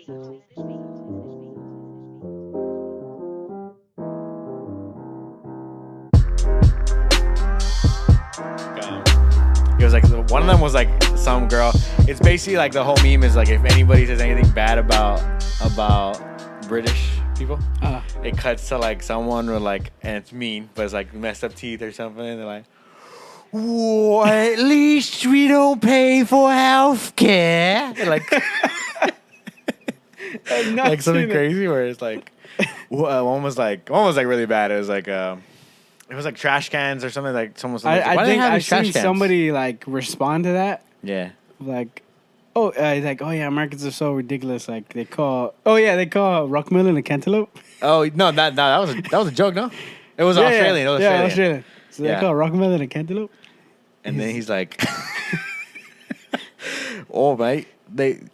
It was like one of them was like some girl. It's basically like the whole meme is like if anybody says anything bad about British people, it cuts to like someone with like, and it's mean, but it's like messed up teeth or something. And they're like, "Well, at least we don't pay for healthcare." Like, like something crazy where it's like, one was like really bad. It was like it was like trash cans or something. Like someone was like, I think I've seen somebody like respond to that. Yeah. Like, yeah, Americans are so ridiculous. Like they call Rockmelon a cantaloupe. Oh no, that was a joke. No, it was Australian. Yeah, It was Australian. So they call Rockmelon a cantaloupe. And then he's like, "Oh mate,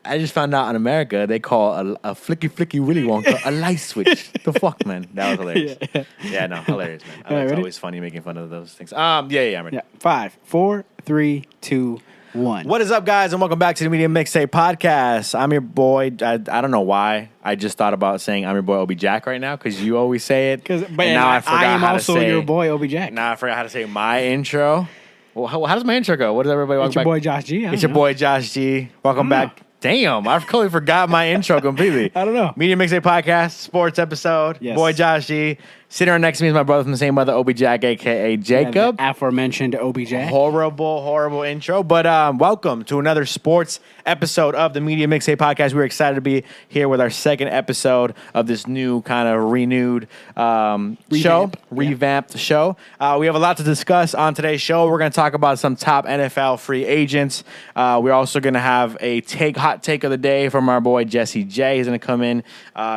I just found out in America they call a flicky Willy Wonka a light switch." The fuck, man, that was hilarious. Yeah, no, hilarious, man. It's always funny making fun of those things. I'm ready. Yeah, 5, 4, 3, 2, 1. What is up, guys, and welcome back to the Media Mixtape Podcast. I'm your boy. I don't know why. I just thought about saying I'm your boy Obi Jack right now because you always say it. But now I forgot I am how also to say, your boy Obi Jack. Now I forgot how to say my intro. Well, how does my intro go? What does everybody welcome back? It's your boy Josh G. It's your boy Josh G. Welcome back. Damn, I totally forgot my intro completely. I don't know. Media Mixtape Podcast, sports episode. Yes. Boy Josh G. Sitting right next to me is my brother from the same mother, Obi Jack, a.k.a. Jacob. The aforementioned Obi Jack. Horrible intro. But welcome to another sports episode of the Media Mixtape Podcast. We're excited to be here with our second episode of this new kind of renewed revamped show. We have a lot to discuss on today's show. We're going to talk about some top NFL free agents. We're also going to have a hot take of the day from our boy Jesse J. He's going to come in,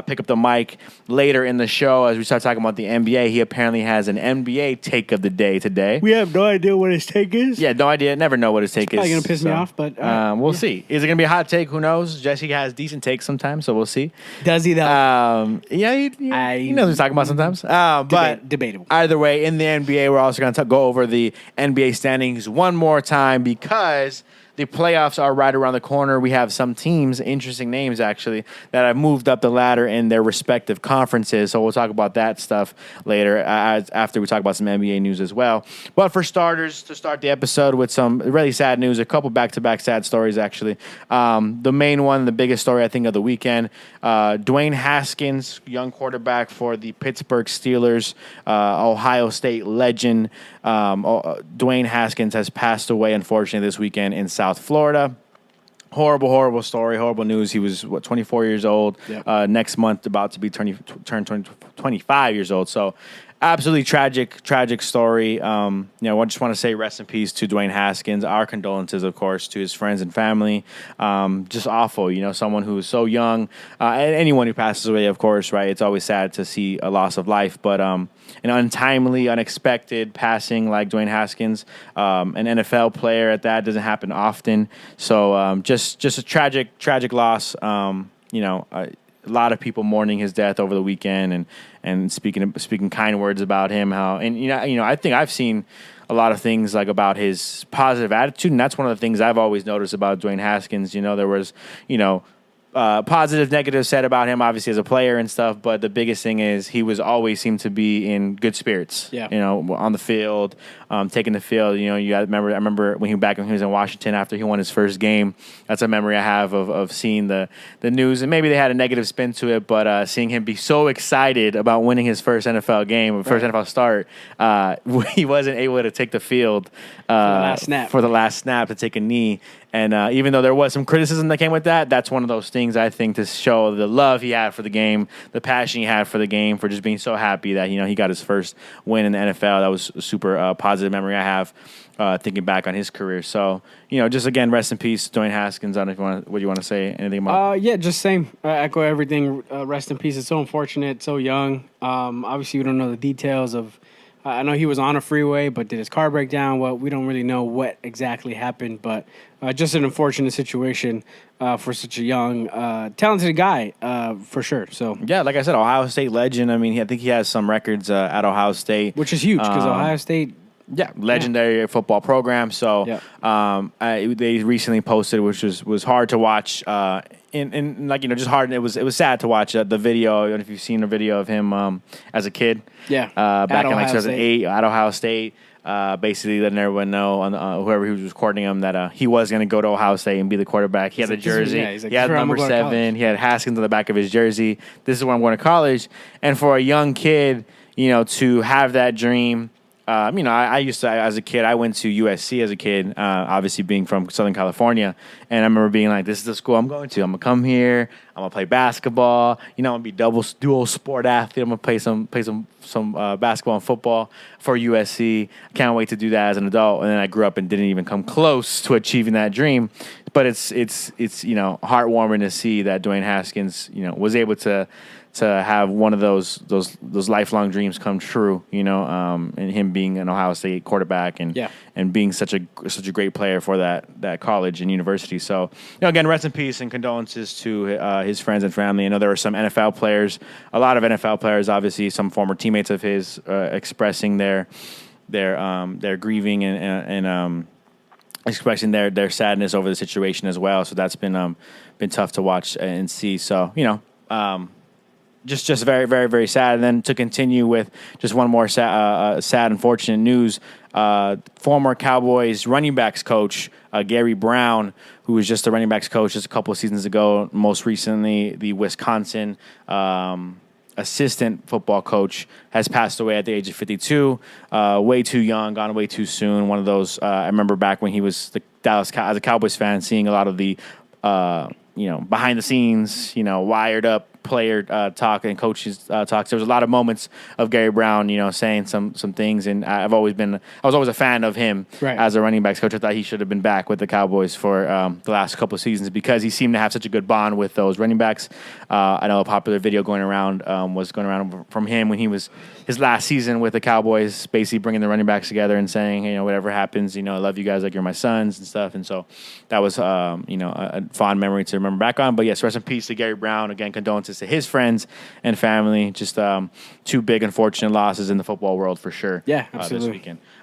pick up the mic later in the show as we start talking about the NBA. He apparently has an NBA take of the day today. We have no idea what his take is. Yeah, no idea. Never know what his take is. Probably going to piss me off, but we'll see. Is it going to be a hot take? Who knows? Jesse has decent takes sometimes, so we'll see. Does he, though? Yeah, he knows what he's talking about sometimes. But debatable. Either way, in the NBA, we're also going to go over the NBA standings one more time because the playoffs are right around the corner. We have some teams, interesting names actually, that have moved up the ladder in their respective conferences. So we'll talk about that stuff later after we talk about some NBA news as well. But for starters, to start the episode with some really sad news, a couple back-to-back sad stories actually. The main one, the biggest story I think of the weekend, Dwayne Haskins, young quarterback for the Pittsburgh Steelers, Ohio State legend. Dwayne Haskins has passed away, unfortunately, this weekend in South Florida. Horrible story, horrible news. He was, 24 years old. Yep. Next month, about to be turn 25 years old. So absolutely tragic story. I just want to say rest in peace to Dwayne Haskins. Our condolences, of course, to his friends and family. Just awful, someone who is so young. And anyone who passes away, of course, right? It's always sad to see a loss of life, but an untimely, unexpected passing like Dwayne Haskins, an NFL player at that, doesn't happen often. So just a tragic loss. A lot of people mourning his death over the weekend and speaking kind words about him. I think I've seen a lot of things like about his positive attitude, and that's one of the things I've always noticed about Dwayne Haskins. There was positive, negative said about him, obviously as a player and stuff. But the biggest thing is he was always seemed to be in good spirits. Yeah. On the field, taking the field. I remember when he was in Washington after he won his first game. That's a memory I have of seeing the news, and maybe they had a negative spin to it, but seeing him be so excited about winning his first NFL game, first NFL start, he wasn't able to take the field for the last snap to take a knee. And even though there was some criticism that came with that, that's one of those things I think to show the love he had for the game, the passion he had for the game, for just being so happy that he got his first win in the NFL. That was a super positive memory I have thinking back on his career. So just again, rest in peace, Dwayne Haskins. I don't know if what you want to say anything about. Just same. Echo everything. Rest in peace. It's so unfortunate, so young. Obviously, we don't know the details of. I know he was on a freeway, but did his car break down? Well, we don't really know what exactly happened, but just an unfortunate situation for such a young, talented guy, for sure. So yeah, like I said, Ohio State legend. I mean, I think he has some records at Ohio State, which is huge because Ohio State. Yeah, legendary football program. So they recently posted, which was hard to watch in like just Harden. It was sad to watch the video. I don't know if you've seen a video of him as a kid. Yeah, back at in like Ohio 2008 at Ohio State. Basically letting everyone know on whoever he was recording him that he was going to go to Ohio State and be the quarterback. He had the jersey. He had number 7. He had Haskins on the back of his jersey. This is where I'm going to college. And for a young kid, to have that dream. I used to, as a kid, I went to USC as a kid, obviously being from Southern California. And I remember being like, this is the school I'm going to. I'm going to come here. I'm going to play basketball. I'm going to be dual sport athlete. I'm going to play some basketball and football for USC. I can't wait to do that as an adult. And then I grew up and didn't even come close to achieving that dream. But it's heartwarming to see that Dwayne Haskins, was able to have one of those lifelong dreams come true, and him being an Ohio State quarterback and being such a great player for that college and university. So, again, rest in peace and condolences to his friends and family. I know there were some NFL players, a lot of NFL players, obviously some former teammates of his, expressing their grieving and expressing their sadness over the situation as well. So that's been tough to watch and see. So, just very, very, very sad. And then to continue with just one more sad, unfortunate news, former Cowboys running backs coach, Gary Brown, who was just the running backs coach just a couple of seasons ago, most recently the Wisconsin assistant football coach, has passed away at the age of 52, way too young, gone way too soon. One of those, I remember back when he was as a Cowboys fan, seeing a lot of the, behind the scenes, wired up player talk and coaches talks. There was a lot of moments of Gary Brown, saying some things, and I was always a fan of him as a running backs coach. I thought he should have been back with the Cowboys for the last couple of seasons because he seemed to have such a good bond with those running backs. I know a popular video was going around from him when he was his last season with the Cowboys, basically bringing the running backs together and saying, whatever happens, I love you guys like you're my sons and stuff. And so that was, a fond memory to remember back on. But yes, rest in peace to Gary Brown. Again, condolences to his friends and family. Just two big unfortunate losses in the football world for sure. Yeah, absolutely. This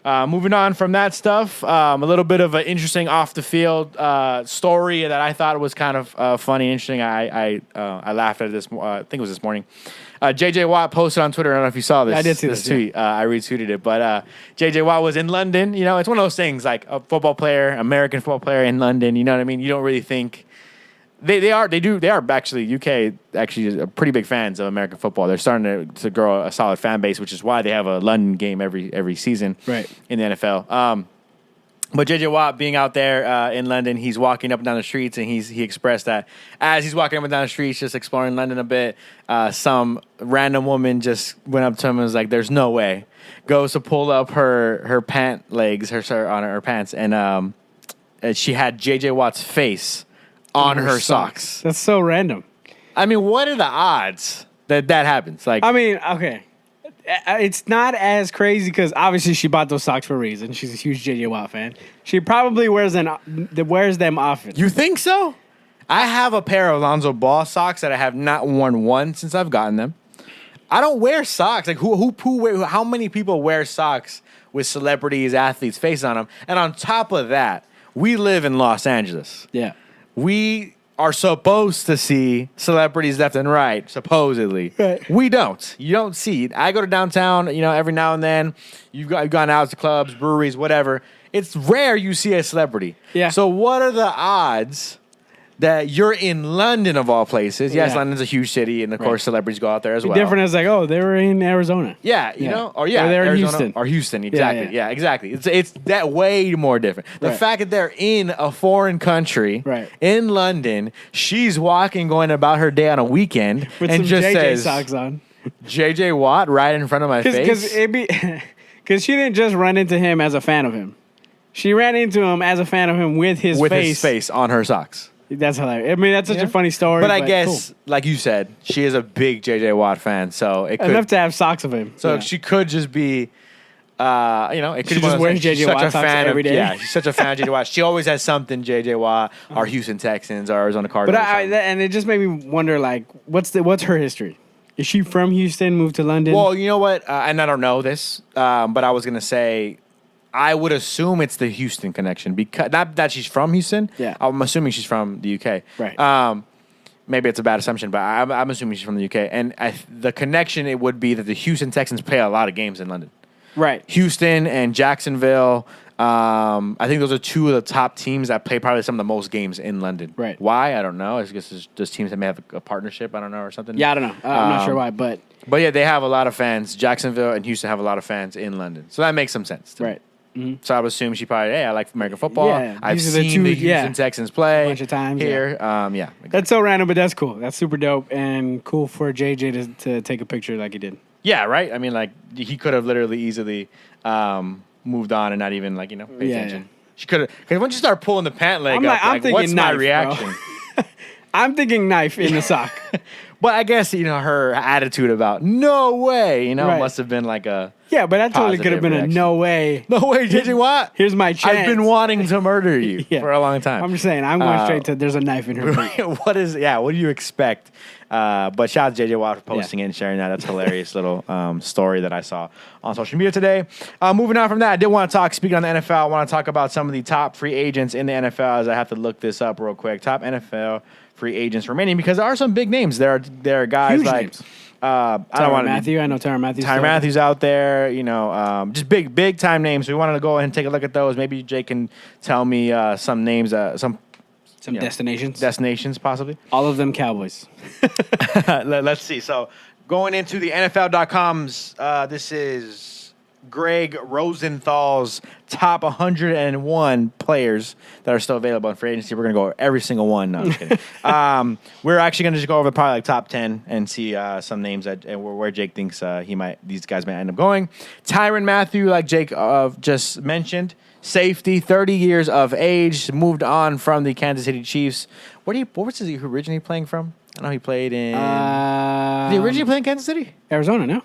weekend. Moving on from that stuff, a little bit of an interesting off the field story that I thought was kind of funny and interesting. I laughed at it I think it was this morning. J.J. Watt posted on Twitter. I don't know if you saw this. I did see this tweet. I retweeted it. But J.J. Watt was in London. It's one of those things like a football player, American football player in London. You know what I mean? You don't really think. They are actually UK actually pretty big fans of American football. They're starting to grow a solid fan base, which is why they have a London game every season in the NFL. But J.J. Watt being out there in London, he's walking up and down the streets, and he expressed that as he's walking up and down the streets, just exploring London a bit, some random woman just went up to him and was like, "There's no way." Goes to pull up her pant legs, her pants, and she had J.J. Watt's face on her socks. That's so random. I mean, what are the odds that happens? Like, I mean, okay. It's not as crazy because obviously she bought those socks for a reason. She's a huge J.J. Watt fan. She probably wears them often. You think so? I have a pair of Alonzo Ball socks that I have not worn once since I've gotten them. I don't wear socks. Like how many people wear socks with celebrities, athletes' face on them? And on top of that, we live in Los Angeles. Yeah. We are supposed to see celebrities left and right, supposedly. Right. We don't. You don't see it. I go to downtown, every now and then. You've gone out to clubs, breweries, whatever. It's rare you see a celebrity. Yeah. So what are the odds that you're in London of all places? Yes, London's a huge city, and of course celebrities go out there as well. Different as like, they were in Arizona. Yeah, or they're in Houston. Or Houston, exactly. Yeah, exactly. It's that way more different. The fact that they're in a foreign country, in London, she's walking, going about her day on a weekend, with and some just JJ says, socks on. J.J. Watt right in front of my face. Because she didn't just run into him as a fan of him. She ran into him as a fan of him with his face on her socks. That's hilarious. I mean, that's such a funny story. But I guess, cool. Like you said, she is a big J.J. Watt fan, so it could enough to have socks of him. So she could just be, it could she just wears J.J. Watt socks every day. Yeah, she's such a fan of J.J. Watt. She always has something J.J. Watt, or Houston Texans, or Arizona Cardinals. But and it just made me wonder, like, what's her history? Is she from Houston, moved to London? Well, you know what? And I don't know this, but I was gonna say, I would assume it's the Houston connection because not that she's from Houston. Yeah, I'm assuming she's from the UK. Right. Maybe it's a bad assumption, but I'm assuming she's from the UK. And the connection, it would be that the Houston Texans play a lot of games in London. Right. Houston and Jacksonville. I think those are two of the top teams that play probably some of the most games in London. Right. Why? I don't know. I guess it's just teams that may have a partnership. I don't know, or something. Yeah, I don't know. I'm not sure why, but yeah, they have a lot of fans. Jacksonville and Houston have a lot of fans in London. So that makes some sense to me. right. Mm-hmm. So I would assume she probably, hey, I like American football. Yeah, I've these are the seen the two- Houston yeah. Texans play A bunch of times, here. That's so random, but that's cool. That's super dope and cool for JJ to take a picture like he did. Yeah, right? I mean, like, he could have literally easily moved on and not even, like, pay Yeah, attention. yeah. She could have, because once you start pulling the pant leg I'm up, like, I'm thinking what's my knife, reaction? bro. I'm thinking knife in the sock. But I guess, her attitude about no way, Right. must have been like a Yeah, but that totally could have been Positive a no way. no way, JJ Watt. Here's my chance. I've been wanting to murder you Yeah. for a long time. I'm just saying, I'm going straight to there's a knife in her boot. What do you expect? But shout out to JJ Watt for posting it and sharing that. That's a hilarious little story that I saw on social media today. Moving on from that, I did want to talk, speaking on the NFL, I want to talk about some of the top free agents in the NFL as I have to look this up real quick. Top NFL free agents remaining, because there are some big names. There are guys Huge like names. I don't Tyrann want Mathieu. I know Tyrann Mathieu. Tyrann Mathieu's out there, just big time names. So we wanted to go ahead and take a look at those. Maybe Jake can tell me some names, some destinations possibly. All of them Cowboys. Let's see. So going into the NFL.com's, this is Greg Rosenthal's top 101 players that are still available in free agency. We're going to go over every single one. No, I'm just kidding. We're actually going to just go over probably like top 10 and see some names where Jake thinks these guys might end up going. Tyrann Mathieu, like Jake just mentioned, safety, 30 years of age, moved on from the Kansas City Chiefs. What was he originally playing from? I know he played in. Did he originally play in Kansas City? Arizona, no?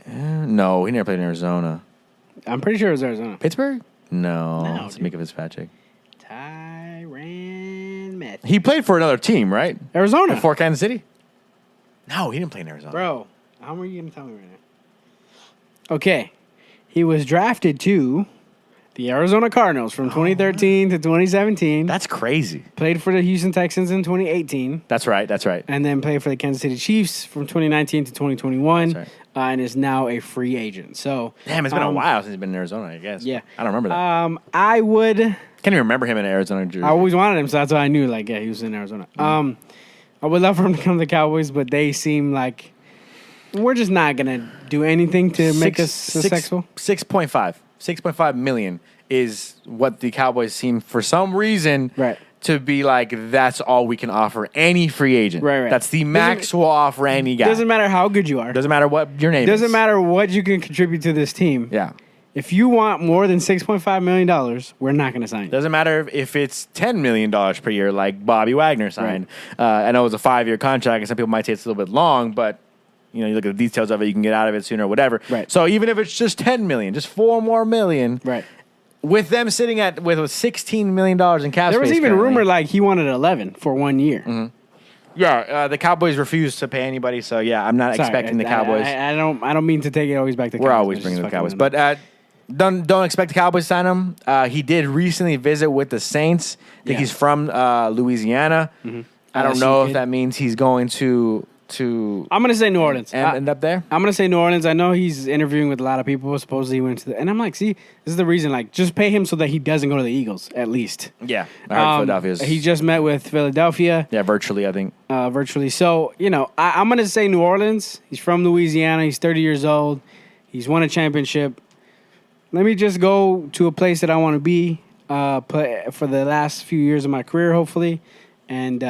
No, he never played in Arizona. I'm pretty sure it was Arizona. Pittsburgh? No. No, It's dude. Mika Fitzpatrick. Tyrann Mathieu. He played for another team, right? Arizona. Before Kansas City? No, he didn't play in Arizona. Bro, how are you going to tell me right now? Okay. He was drafted to the Arizona Cardinals from 2013 to 2017. That's crazy. Played for the Houston Texans in 2018. That's right. And then played for the Kansas City Chiefs from 2019 to 2021. That's right. And is now a free agent. So Damn, it's been a while since he's been in Arizona, I guess. Yeah. I don't remember that. I would. Can't even remember him in Arizona jersey. I always wanted him, so that's why I knew. Like, yeah, he was in Arizona. I would love for him to come to the Cowboys, but they seem like we're just not gonna do anything to make us successful. 6.5 million is what the Cowboys seem for some reason Right. to be like. That's all we can offer any free agent. Right. That's the max we'll offer any guy. Doesn't matter how good you are. Doesn't matter what your name is. Doesn't matter what you can contribute to this team. Yeah. If you want more than $6.5 million, we're not going to sign you. Doesn't matter if it's $10 million per year, like Bobby Wagner signed. I know it's a 5-year contract, and some people might say it's a little bit long, but you look at the details of it, you can get out of it sooner, or whatever. Right. So even if it's just $10 million, just $4 more million, Right. with them sitting with $16 million in cap There was space even currently. rumor like he wanted 11 for 1 year. Mm-hmm. Yeah, the Cowboys refuse to pay anybody, so yeah, I'm not expecting the Cowboys. I don't mean to take it always back to. We're Cowboys. always It's bringing the just Cowboys, fucking but don't expect the Cowboys to sign him. He did recently visit with the Saints. I think Yeah. he's from Louisiana. Mm-hmm. I don't LSU know if kid. that means he's going to I'm gonna say New Orleans. end up there. I'm gonna say New Orleans. I know he's interviewing with a lot of people. Supposedly he went to and I'm like, see, this is the reason. Like, just pay him so that he doesn't go to the Eagles at least. Yeah, I heard Philadelphia's. He just met with Philadelphia. virtually, I think. Virtually. So, I'm going to say New Orleans. He's from Louisiana. He's 30 years old. He's won a championship. Let me just go to a place that I want to be for the last few years of my career, hopefully, and,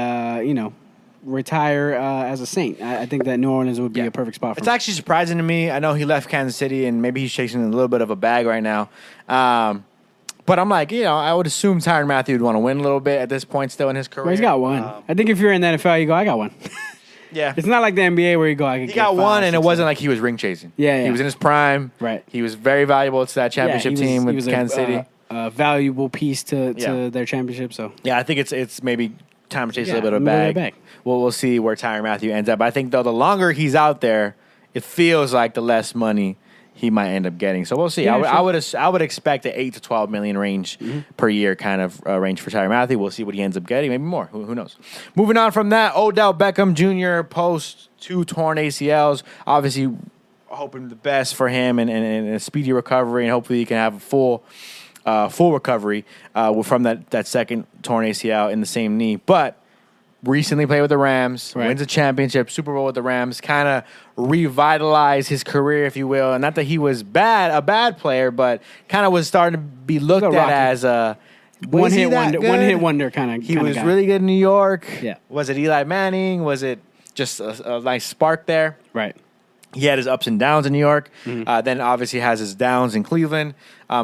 retire as a Saint. I think that New Orleans would be a perfect spot for It's him. actually surprising to me. I know he left Kansas City, and maybe he's chasing a little bit of a bag right now. But I'm like, I would assume Tyrann Mathieu would want to win a little bit at this point still in his career. Well, he's got one. I think if you're in the NFL, you go, I got one. Yeah. It's not like the NBA where you go, I can He got get one, 5, and it 6, wasn't like he was ring chasing. Yeah. He was in his prime. Right. He was very valuable to that championship team with Kansas City. A valuable piece to their championship. So Yeah, I think it's maybe time to chase a Yeah, little bit of a move it bag. back. We'll see where Tyrann Mathieu ends up. I think, though, the longer he's out there, it feels like the less money he might end up getting. So we'll see. Yeah, I would expect an 8 to 12 million range per year kind of range for Tyrann Mathieu. We'll see what he ends up getting, maybe more. Who knows? Moving on from that, Odell Beckham Jr. post 2 torn ACLs. Obviously, hoping the best for him and a speedy recovery, and hopefully he can have a full recovery from that second torn ACL in the same knee. But recently played with the Rams, wins a championship, Super Bowl with the Rams, kind of revitalized his career, if you will. And not that he was a bad player, but kind of was starting to be looked at as a one hit wonder kind of. He was really good in New York. Yeah. Was it Eli Manning? Was it just a nice spark there? Right. He had his ups and downs in New York. Then obviously has his downs in Cleveland.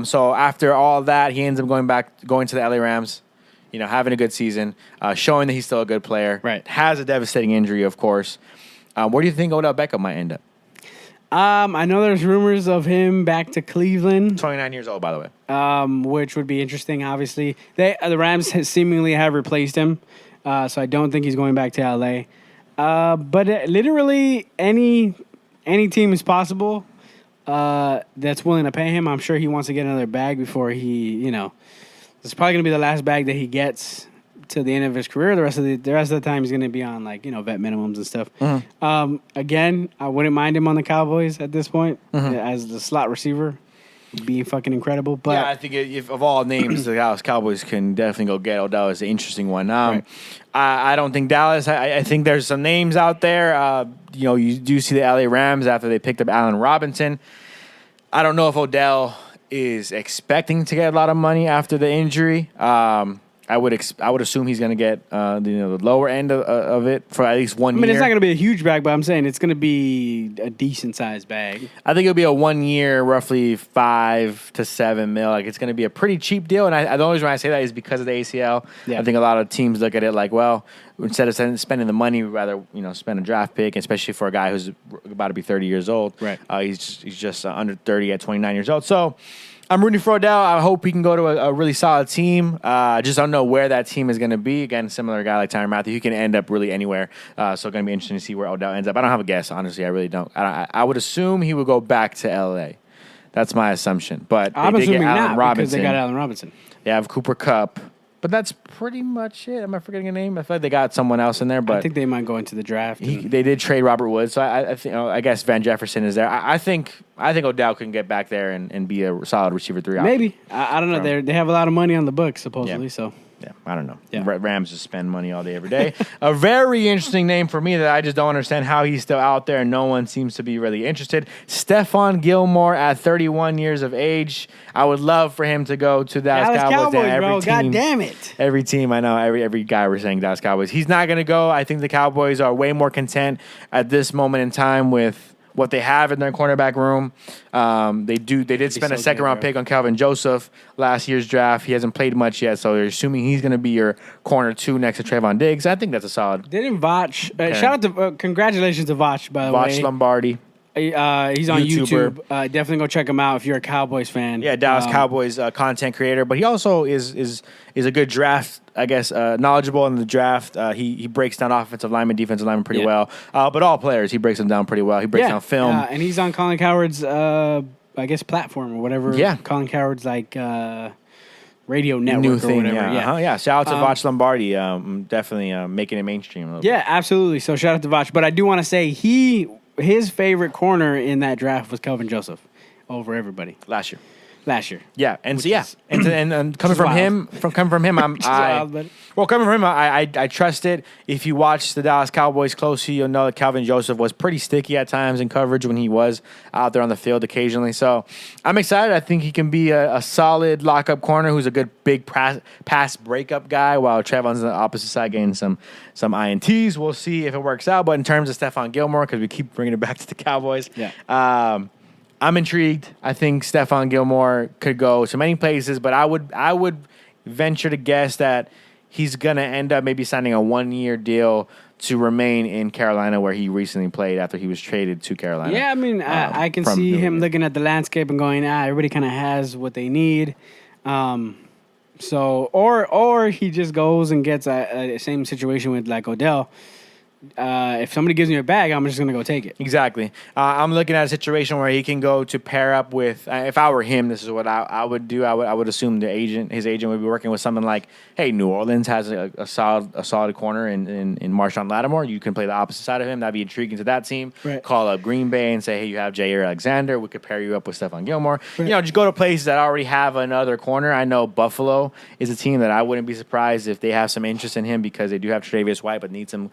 So after all that, he ends up going to the LA Rams. Having a good season, showing that he's still a good player. Right. Has a devastating injury, of course. Where do you think Odell Beckham might end up? I know there's rumors of him back to Cleveland. 29 years old, by the way. Which would be interesting, obviously. The Rams seemingly have replaced him, so I don't think he's going back to L.A. But literally any team is possible that's willing to pay him. I'm sure he wants to get another bag before he, it's probably going to be the last bag that he gets to the end of his career. The rest of the time he's going to be on vet minimums and stuff. Again, I wouldn't mind him on the Cowboys at this point as the slot receiver. Be fucking incredible. But yeah, I think if of all names, the Dallas Cowboys can definitely go get Odell is an interesting one. Right. I don't think Dallas. I think there's some names out there. You do see the LA Rams after they picked up Allen Robinson. I don't know if Odell is expecting to get a lot of money after the injury. I would assume he's going to get the lower end of it for at least 1 year. It's not going to be a huge bag, but I'm saying it's going to be a decent sized bag. I think it'll be a 1 year, roughly 5 to 7 mil. Like it's going to be a pretty cheap deal. And the only reason why I say that is because of the ACL. Yeah. I think a lot of teams look at it like, well, instead of spending the money, we'd rather spend a draft pick, especially for a guy who's about to be 30 years old. Right. He's just under 30 at 29 years old. So I'm rooting for Odell. I hope he can go to a really solid team. I just don't know where that team is going to be. Again, similar guy like Tyrann Mathieu. He can end up really anywhere. So it's going to be interesting to see where Odell ends up. I don't have a guess, honestly. I really don't. I would assume he would go back to L.A. That's my assumption. But I'm they did assuming get Allen not Robinson. because they got Allen Robinson. They have Cooper Kupp. But that's pretty much it. Am I forgetting a name? I feel like they got someone else in there. But I think they might go into the draft. They did trade Robert Woods, so I think I guess Van Jefferson is there. I think Odell can get back there and be a solid receiver 3 option. Maybe. I don't know. They have a lot of money on the books supposedly. Yeah. So yeah, I don't know. Yeah. Rams just spend money all day, every day. A very interesting name for me that I just don't understand how he's still out there and no one seems to be really interested. Stefan Gilmore at 31 years of age. I would love for him to go to Dallas Cowboys. Bro. God damn it. Every team, I know, every guy we're saying Dallas Cowboys. He's not going to go. I think the Cowboys are way more content at this moment in time with what they have in their cornerback room. They did spend a second-round pick on Kelvin Joseph last year's draft. He hasn't played much yet, so they're assuming he's going to be your corner 2 next to Trayvon Diggs. I think that's a solid. Didn't Vach... shout out to... congratulations to Vach, by the way. Vach Lombardi. He's on YouTube. Definitely go check him out if you're a Cowboys fan. Yeah, Dallas Cowboys content creator, but he also is a good draft, I guess, knowledgeable in the draft. He breaks down offensive linemen, defensive linemen pretty well. But all players, he breaks them down pretty well. He breaks down film. And he's on Colin Cowherd's, I guess, platform or whatever. Yeah. Colin Cowherd's, radio network New or thing, whatever. Yeah. Shout out to Vach Lombardi. Definitely making it mainstream a little bit. Absolutely. So shout out to Vach. But I do want to say his favorite corner in that draft was Kelvin Joseph over everybody last year. Yeah, and coming from him, I trust it. If you watch the Dallas Cowboys closely, you'll know that Kelvin Joseph was pretty sticky at times in coverage when he was out there on the field occasionally. So I'm excited. I think he can be a solid lockup corner who's a good big pass breakup guy, while Trayvon's on the opposite side getting some INTs. We'll see if it works out. But in terms of Stefan Gilmore, because we keep bringing it back to the Cowboys, I'm intrigued. I think Stefan Gilmore could go to many places, but I would venture to guess that he's going to end up maybe signing a 1-year deal to remain in Carolina, where he recently played after he was traded to Carolina. Yeah, I mean, I can see him looking at the landscape and going, everybody kind of has what they need. So, or he just goes and gets a same situation with like Odell. if somebody gives me a bag, I'm just going to go take it. Exactly. I'm looking at a situation where he can go to pair up with. If I were him, this is what I would do. I would assume his agent would be working with something like, hey, New Orleans has a solid corner in Marshawn Lattimore. You can play the opposite side of him. That'd be intriguing to that team. Right. Call up Green Bay and say, hey, you have Jair Alexander. We could pair you up with Stefan Gilmore. Right. Just go to places that already have another corner. I know Buffalo is a team that I wouldn't be surprised if they have some interest in him because they do have Tre'Davious White, but need some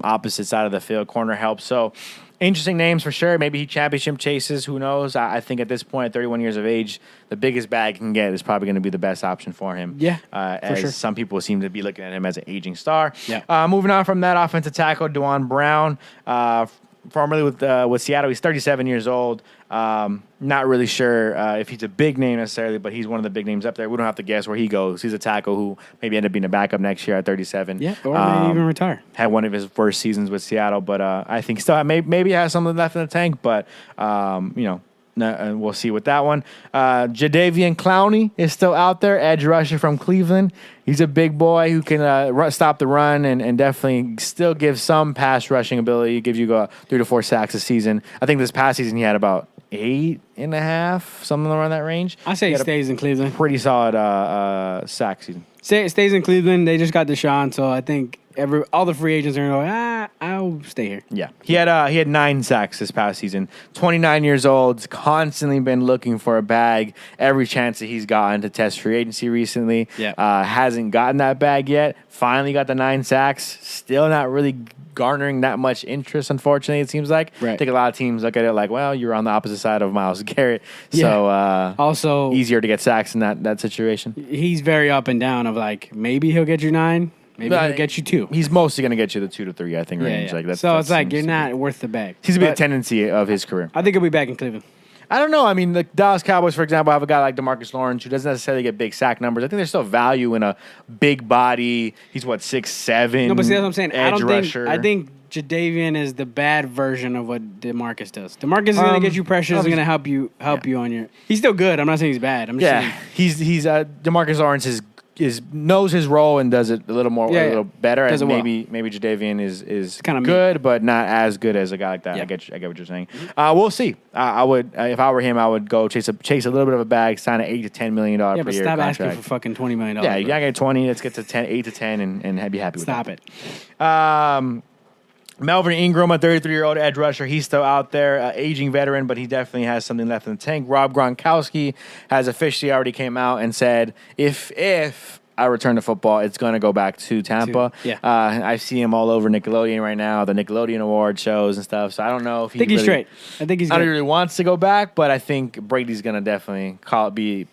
opposite side of the field corner help. So interesting names for sure. Maybe he championship chases. Who knows? I think at this point, at 31 years of age, the biggest bag he can get is probably going to be the best option for him. Yeah, as sure. Some people seem to be looking at him as an aging star. Yeah. Moving on from that, offensive tackle Duane Brown, formerly with Seattle. He's 37 years old. Not really sure if he's a big name necessarily, but he's one of the big names up there. We don't have to guess where he goes. He's a tackle who maybe end up being a backup next year at 37. Yeah, or maybe even retire. Had one of his worst seasons with Seattle, but I think still maybe has something left in the tank, but we'll see with that one. Jadeveon Clowney is still out there, edge rusher from Cleveland. He's a big boy who can stop the run and definitely still give some pass rushing ability. He gives you 3 to 4 sacks a season. I think this past season he had about 8.5, something around that range. I say he stays in Cleveland. Pretty solid sack season. Stays in Cleveland. They just got Deshaun, so I think all the free agents are going to go, I'll stay here. Yeah. He had 9 sacks this past season. 29 years old, constantly been looking for a bag every chance that he's gotten to test free agency recently. Yeah. Hasn't gotten that bag yet. Finally got the 9 sacks. Still not really garnering that much interest, unfortunately, it seems like. Right. I think a lot of teams look at it like, well, you're on the opposite side of Myles Garrett. So also easier to get sacks in that situation. He's very up and down of like, maybe he'll get you 9. Maybe he'll get you 2. He's mostly going to get you the 2 to 3, I think, range. Yeah. Like that's, so that it's like you're seems not worth the bag. Seems to be a tendency of his career. I think he'll be back in Cleveland. I don't know. I mean, the Dallas Cowboys, for example, have a guy like DeMarcus Lawrence who doesn't necessarily get big sack numbers. I think there's still value in a big body. He's 6'7". No, but see, that's what I'm saying. I think Jadeveon is the bad version of what DeMarcus does. DeMarcus is going to get you pressure. He's going to help you on your. He's still good. I'm not saying he's bad. I'm just saying he's DeMarcus Lawrence knows his role and does it a little little better. Does and it well. maybe Jadeveon is kind of good, but not as good as a guy like that. Yeah. I get what you're saying. We'll see. I would if I were him, I would go chase a little bit of a bag, sign an $8 to $10 million per year but stop contract. asking for fucking $20 million. Yeah, you gotta get 20. Let's get to 8 to 10 and be happy with that. Stop it. Melvin Ingram, a 33-year-old edge rusher. He's still out there, aging veteran, but he definitely has something left in the tank. Rob Gronkowski has officially already came out and said, if I return to football, it's going to go back to Tampa. I see him all over Nickelodeon right now, the Nickelodeon award shows and stuff. So I don't know if I think he's straight. I think he's I don't good. really wants to go back, but I think Brady's going to definitely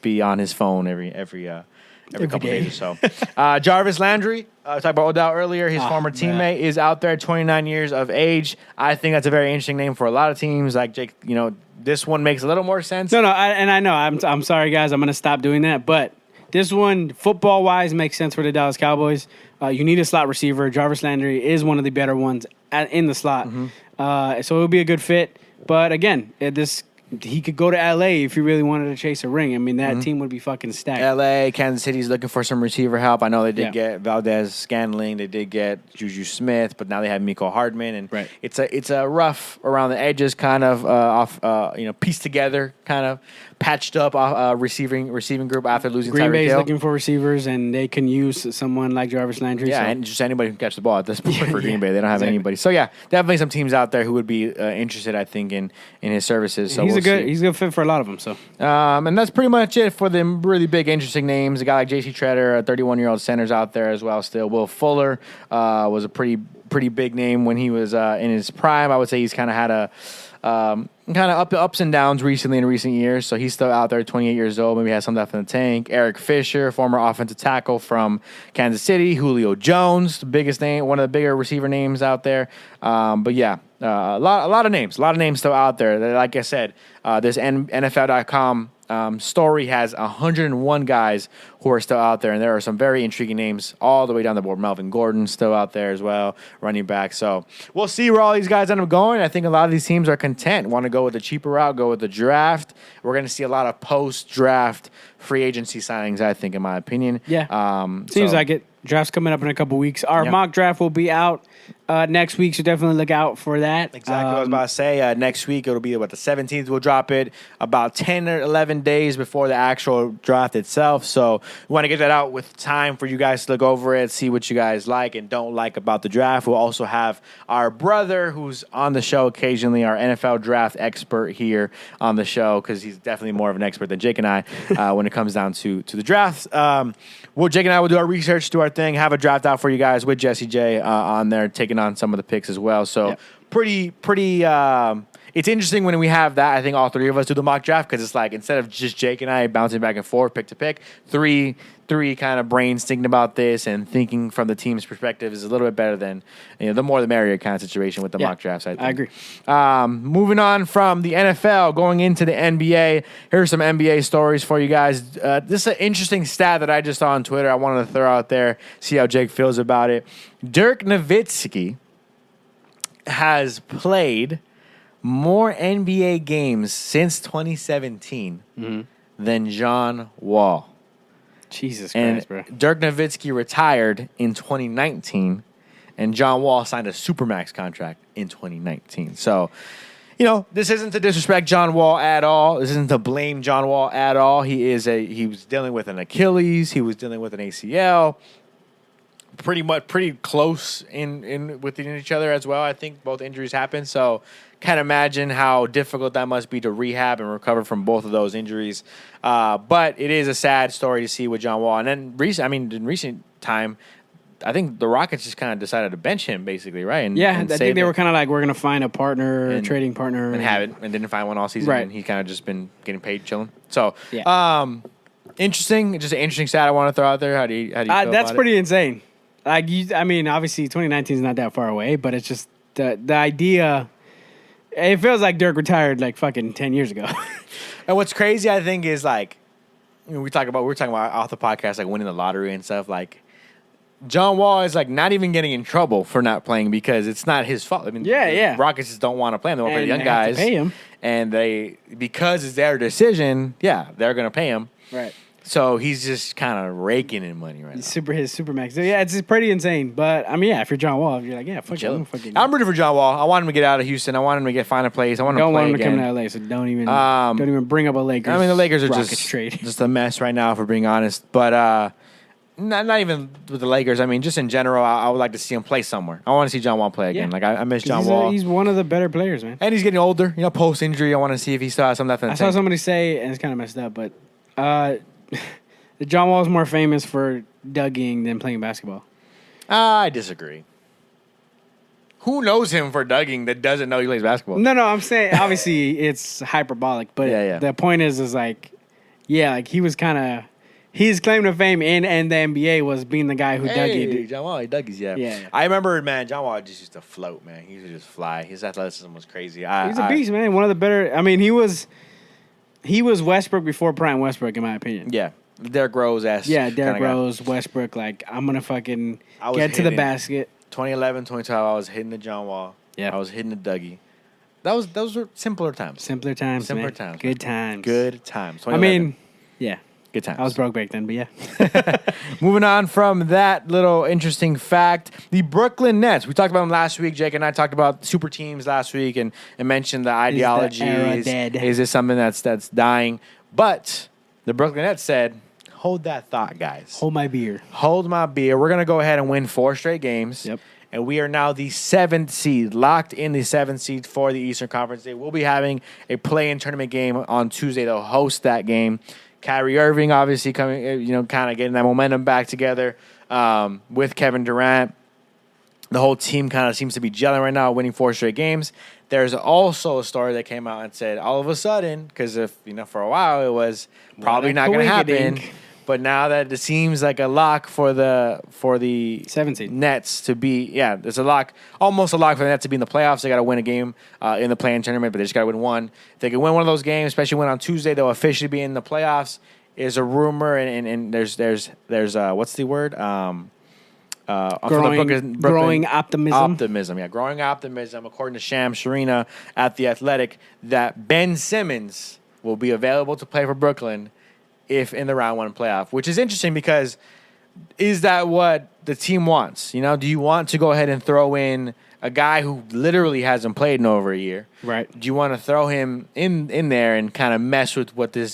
be on his phone every couple day. days or so. Jarvis Landry, talked about Odell earlier. His former teammate is out there, 29 years of age. I think that's a very interesting name for a lot of teams. Like Jake, this one makes a little more sense. No, I know. I'm sorry, guys. I'm going to stop doing that. But this one, football-wise, makes sense for the Dallas Cowboys. You need a slot receiver. Jarvis Landry is one of the better ones in the slot. So it'll be a good fit. But again, he could go to L.A. if he really wanted to chase a ring. I mean, that team would be fucking stacked. L.A., Kansas City's looking for some receiver help. I know they did get Valdez-Scantling. They did get Juju Smith, but now they have Mecole Hardman. And it's a rough around the edges kind of pieced together kind of patched up receiving group after losing Green Tyreek Bay's Hill. looking for receivers, and they can use someone like Jarvis Landry. Yeah, so. and just anybody who can catch the ball at this point for Green Bay. They don't have anybody. So, yeah, definitely some teams out there who would be interested, I think, in his services. So he's a good fit for a lot of them. So, and that's pretty much it for the really big, interesting names. A guy like J.C. Treader, a 31-year-old center's out there as well still. Will Fuller was a pretty big name when he was in his prime. I would say he's kind of had a ups and downs recently in recent years. So he's still out there, 28 years old. Maybe has some left in the tank. Eric Fisher, former offensive tackle from Kansas City. Julio Jones, the biggest name, one of the bigger receiver names out there. But yeah, a lot of names still out there. Like I said, this NFL.com story has 101 guys who are still out there, and there are some very intriguing names all the way down the board. Melvin Gordon still out there as well, running back. So we'll see where all these guys end up going. I think a lot of these teams are content, want to go with the cheaper route, go with the draft. We're going to see a lot of post-draft free agency signings, I think, in my opinion. Yeah, seems like it. Draft's coming up in a couple weeks. Our mock draft will be out next week, so definitely look out for that. Exactly what I was about to say. Next week, it'll be the 17th. We'll drop it about 10 or 11 days before the actual draft itself. So we want to get that out with time for you guys to look over it, see what you guys like and don't like about the draft. We'll also have our brother who's on the show occasionally, our NFL draft expert here on the show, because he's definitely more of an expert than Jake and I when it comes down to the draft. Jake and I will do our research, do our thing, have a draft out for you guys with Jesse J on there, taking on some of the picks as well. So pretty. It's interesting when we have that. I think all three of us do the mock draft because it's like instead of just Jake and I bouncing back and forth, pick to pick, three kind of brains thinking about this and thinking from the team's perspective is a little bit better than the more the merrier kind of situation with the mock drafts. I think. I agree. Moving on from the NFL, going into the NBA. Here's some NBA stories for you guys. This is an interesting stat that I just saw on Twitter. I wanted to throw out there, see how Jake feels about it. Dirk Nowitzki has played more NBA games since 2017 than John Wall. Jesus Christ, bro. Dirk Nowitzki retired in 2019, and John Wall signed a Supermax contract in 2019. So, this isn't to disrespect John Wall at all. This isn't to blame John Wall at all. He was dealing with an Achilles. He was dealing with an ACL. Pretty close in within each other as well. I think both injuries happened, so can't imagine how difficult that must be to rehab and recover from both of those injuries. But it is a sad story to see with John Wall. And then in recent time, I think the Rockets just kind of decided to bench him, basically, right? And I think they were kind of like, we're going to find a partner, a trading partner, and haven't, and didn't find one all season. Right. And he's kind of just been getting paid, chilling. So, interesting, just an interesting stat I want to throw out there. How do you feel that's about pretty insane. Like, obviously 2019 is not that far away, but it's just the idea. It feels like Dirk retired like fucking 10 years ago. And what's crazy, I think, is like we're talking about off the podcast, like winning the lottery and stuff. Like John Wall is like not even getting in trouble for not playing because it's not his fault. I mean, the Rockets just don't want to play him. They want to play the young guys. Pay him, and because it's their decision. Yeah, they're gonna pay him. Right. So he's just kind of raking in money right now. His Supermax. So, it's pretty insane. But, if you're John Wall, you're like, fuck it. I'm rooting for Get Wall. I want him to get out of Houston. I want him to find a place. I want him to play again. Don't want him to come to LA, so don't even bring up a Lakers. The Lakers are trade. just a mess right now, for being honest. But not even with the Lakers. Just in general, I would like to see him play somewhere. I want to see John Wall play again. Yeah. I miss John Wall. He's one of the better players, man. And he's getting older. Post injury, I want to see if he still has some left in the I saw somebody say, and it's kind of messed up, but John Wall is more famous for dugging than playing basketball. I disagree. Who knows him for dugging that doesn't know he plays basketball? No, I'm saying obviously it's hyperbolic, but the point is like he was kind of his claim to fame in the NBA was being the guy who duggied. John Wall, he duggies, yeah. I remember, man, John Wall just used to float, man. He used to just fly. His athleticism was crazy. He's a beast, man. One of the better. He was Westbrook before prime Westbrook, in my opinion. Yeah. Derrick Rose-esque. Yeah, Derrick Rose, Westbrook, like, I'm going to fucking get to the basket. 2011, 2012, I was hitting the John Wall. Yeah. I was hitting the Dougie. Those were simpler times. Simpler times, Simpler man. times. Good times. Good times. Yeah. Good times. I was broke back then, but yeah. Moving on from that little interesting fact, the Brooklyn Nets. We talked about them last week. Jake and I talked about super teams last week and mentioned the ideology. Is the era dead? Is this something that's dying? But the Brooklyn Nets said, hold that thought, guys. Hold my beer. Hold my beer. We're going to go ahead and win 4 straight games. Yep. And we are now the 7th seed, locked in the 7th seed for the Eastern Conference. They will be having a play-in tournament game on Tuesday. They'll host that game. Kyrie Irving obviously coming, kind of getting that momentum back together with Kevin Durant. The whole team kind of seems to be gelling right now, winning 4 straight games. There's also a story that came out and said all of a sudden, because for a while it was probably not going to happen. But now that it seems like a lock for the 17 Nets to be, there's almost a lock for the Nets to be in the playoffs. They got to win a game in the play-in tournament, but they just got to win one. If they can win one of those games, especially when on Tuesday they'll officially be in the playoffs. Is a rumor, and there's what's the word? Growing optimism. Optimism, yeah, growing optimism. According to Sham Sharina at The Athletic, that Ben Simmons will be available to play for Brooklyn if in the round 1 playoff, which is interesting because is that what the team wants? You know, do you want to go ahead and throw in a guy who literally hasn't played in over a year? Right. Do you want to throw him in there and kind of mess with what the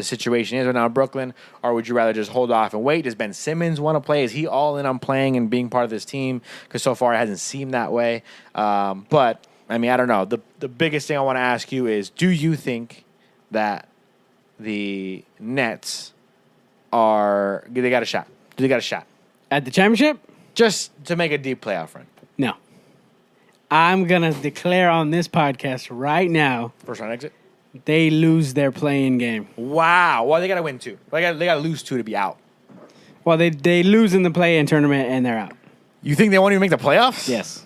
situation is right now in Brooklyn, or would you rather just hold off and wait? Does Ben Simmons want to play? Is he all in on playing and being part of this team? Because so far it hasn't seemed that way. But I mean, I don't know. The biggest thing I want to ask you is, do you think that the Nets they got a shot? Do they got a shot At the championship? just to make a deep playoff run? No. I'm going to declare on this podcast right now, First round exit. they lose their playing game. Wow. Well, they got to win 2. They got to lose 2 to be out. Well, they lose in the play-in tournament and they're out. You think they won't even make the playoffs? Yes.